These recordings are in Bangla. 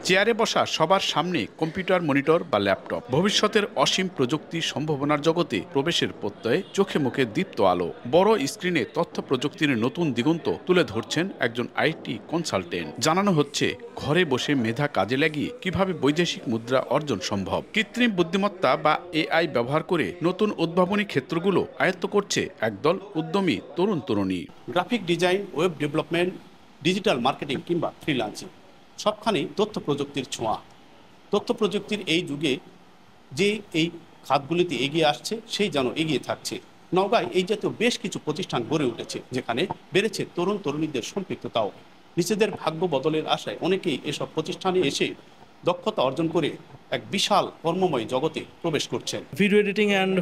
চেয়ারে বসা সবার সামনে কম্পিউটার, মনিটর বা ল্যাপটপ। ভবিষ্যতের অসীম প্রযুক্তি সম্ভাবনার জগতে প্রবেশের প্রত্যয়ে চোখে মুখে দীপ্ত আলো। বড় স্ক্রিনে তথ্য প্রযুক্তির নতুন দিগন্ত তুলে ধরছেন একজন আইটি কনসালটেন্ট। জানানো হচ্ছে ঘরে বসে মেধা কাজে লাগিয়ে কিভাবে বৈদেশিক মুদ্রা অর্জন সম্ভব। কৃত্রিম বুদ্ধিমত্তা বা এআই ব্যবহার করে নতুন উদ্ভাবনী ক্ষেত্রগুলো আয়ত্ত করছে একদল উদ্যমী তরুণ তরুণী। Graphic design, web development, digital marketing কিংবা ফ্রিল্যান্সিং, সবখানেই তথ্য প্রযুক্তির ছোঁয়া। তথ্য প্রযুক্তির এই যুগে যে এই খাতগুলিতে এগিয়ে আসছে সেই যেন এগিয়ে থাকছে। নওগাঁয় এই জাতীয় বেশ কিছু প্রতিষ্ঠান গড়ে উঠেছে, যেখানে বেড়েছে তরুণ তরুণীদের সম্পৃক্ততাও। নিজেদের ভাগ্য বদলের আশায় অনেকেই এসব প্রতিষ্ঠানে এসে দক্ষতা অর্জন করে এক বিশাল কর্মময় জগতে প্রবেশ করছেন। ভিডিও এডিটিং অ্যান্ড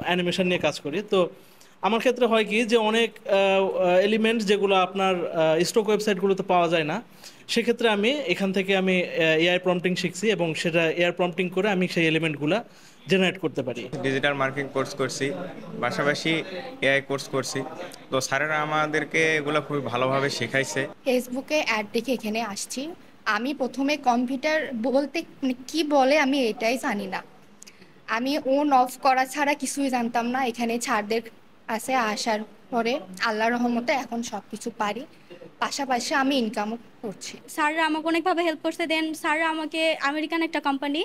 অ্যানিমেশন নিয়ে কাজ করি। তো আমার ক্ষেত্রে হয় কি যে অনেক এলিমেন্ট যেগুলো আপনার স্টক ওয়েবসাইটগুলোতে পাওয়া যায় না, সেক্ষেত্রে আমি এখান থেকে এআই প্রম্পটিং শিখছি এবং সেটা এআই প্রম্পটিং করে আমি সেই এলিমেন্টগুলো জেনারেট করতে পারি। ডিজিটাল মার্কেটিং কোর্স করছি, পাশাপাশি এআই কোর্স করছি। তো স্যারেরা আমাদেরকে এগুলো খুবই ভালোভাবে শেখাইছে। ফেসবুকে অ্যাড দেখে এখানে আসছি। আমি প্রথমে কম্পিউটার বলতে কি বলে আমি এটাই জানি না। আমি অন অফ করা ছাড়া কিছুই জানতাম না। এখানে ছাড়দের কাছে আসার পরে আল্লাহর রহমতে এখন সব কিছু পারি, পাশাপাশি আমি ইনকামও করছি। স্যাররা আমাকে অনেকভাবে হেল্প করছে। দেন স্যাররা আমাকে আমেরিকান একটা কোম্পানি,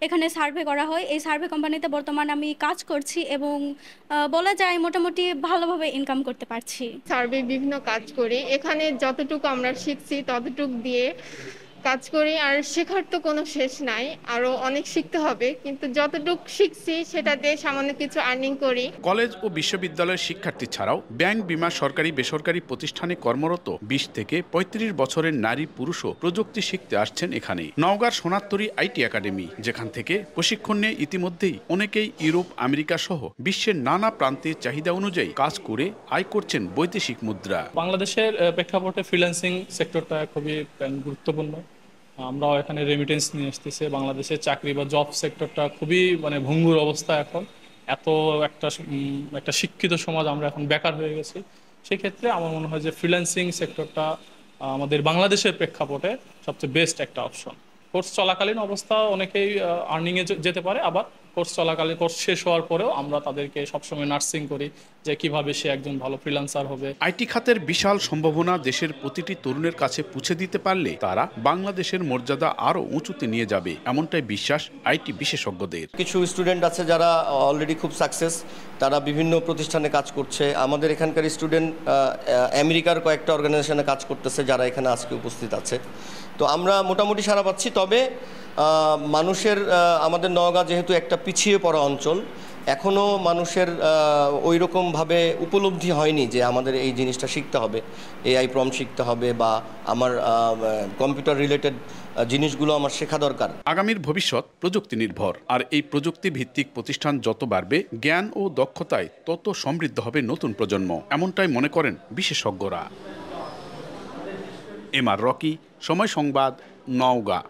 এখানে সার্ভে করা হয়, এই সার্ভে কোম্পানিতে বর্তমানে আমি কাজ করছি এবং বলা যায় মোটামুটি ভালোভাবে ইনকাম করতে পারছি। সার্ভে বিভিন্ন কাজ করি, এখানে যতটুকু আমরা শিখছি ততটুকু দিয়ে কাজ করি। আর শেখার তো কোনো শেষ নাই, আরো অনেক শিখতে হবে, কিন্তু যতটুকু শিখছি সেটা দিয়ে সামান্য কিছু আর্নিং করি। কলেজ ও বিশ্ববিদ্যালয়ের শিক্ষার্থী ছাড়াও ব্যাংক, বিমা, সরকারি বেসরকারি প্রতিষ্ঠানে কর্মরত 20 থেকে 35 বছরের নারী পুরুষও প্রযুক্তি শিখতে আসছেন এখানে। নওগাঁর সোনারতরী আইটি একাডেমি, যেখান থেকে প্রশিক্ষণ নিয়ে ইতিমধ্যেই অনেকেই ইউরোপ, আমেরিকা সহ বিশ্বের নানা প্রান্তে চাহিদা অনুযায়ী কাজ করে আয় করছেন বৈদেশিক মুদ্রা। বাংলাদেশের প্রেক্ষাপটে ফ্রিল্যান্সিং সেক্টরটা খুবই গুরুত্বপূর্ণ। আমরাও এখানে রেমিটেন্স নিয়ে আসতেছি। বাংলাদেশের চাকরি বা জব সেক্টরটা খুবই ভঙ্গুর অবস্থা এখন। এত একটা শিক্ষিত সমাজ, আমরা এখন বেকার হয়ে গেছি। সেক্ষেত্রে আমার মনে হয় যে ফ্রিল্যান্সিং সেক্টরটা আমাদের বাংলাদেশের প্রেক্ষাপটে সবচেয়ে বেস্ট একটা অপশন। কোর্স চলাকালীন অবস্থা অনেকেই আর্নিংয়ে যেতে পারে, আবার কোর্স চলাকালীন, কোর্স শেষ হওয়ার পরেও আমরা তাদেরকে সবসময় নার্সিং করি যে কিভাবে সে একজন ভালো ফ্রিল্যান্সার হবে। আইটি খাতের বিশাল সম্ভাবনা দেশের প্রতিটি তরুণের কাছে পৌঁছে দিতে পারলে তারা বাংলাদেশের মর্যাদা আরও উঁচুতে নিয়ে যাবে, এমনটাই বিশ্বাস আইটি বিশেষজ্ঞদের। কিছু স্টুডেন্ট আছে যারা অলরেডি খুব সাকসেস, তারা বিভিন্ন প্রতিষ্ঠানে কাজ করছে। আমাদের এখানকার স্টুডেন্ট আমেরিকার কয়েকটা অর্গানাইজেশনে কাজ করতেছে, যারা এখানে আজকে উপস্থিত আছে। তো আমরা মোটামুটি সাড়া পাচ্ছি। তবে মানুষের, আমাদের নওগাঁ যেহেতু একটা পিছিয়ে পড়া অঞ্চল, এখনও মানুষের ওই রকমভাবে উপলব্ধি হয়নি যে আমাদের এই জিনিসটা শিখতে হবে, এআই প্রম্পট শিখতে হবে বা আমার কম্পিউটার রিলেটেড জিনিসগুলো আমার শেখা দরকার। আগামীর ভবিষ্যৎ প্রযুক্তি নির্ভর, আর এই প্রযুক্তি ভিত্তিক প্রতিষ্ঠান যত বাড়বে, জ্ঞান ও দক্ষতায় তত সমৃদ্ধ হবে নতুন প্রজন্ম, এমনটাই মনে করেন বিশেষজ্ঞরা। এমআর রকি, সময় সংবাদ, নওগাঁ।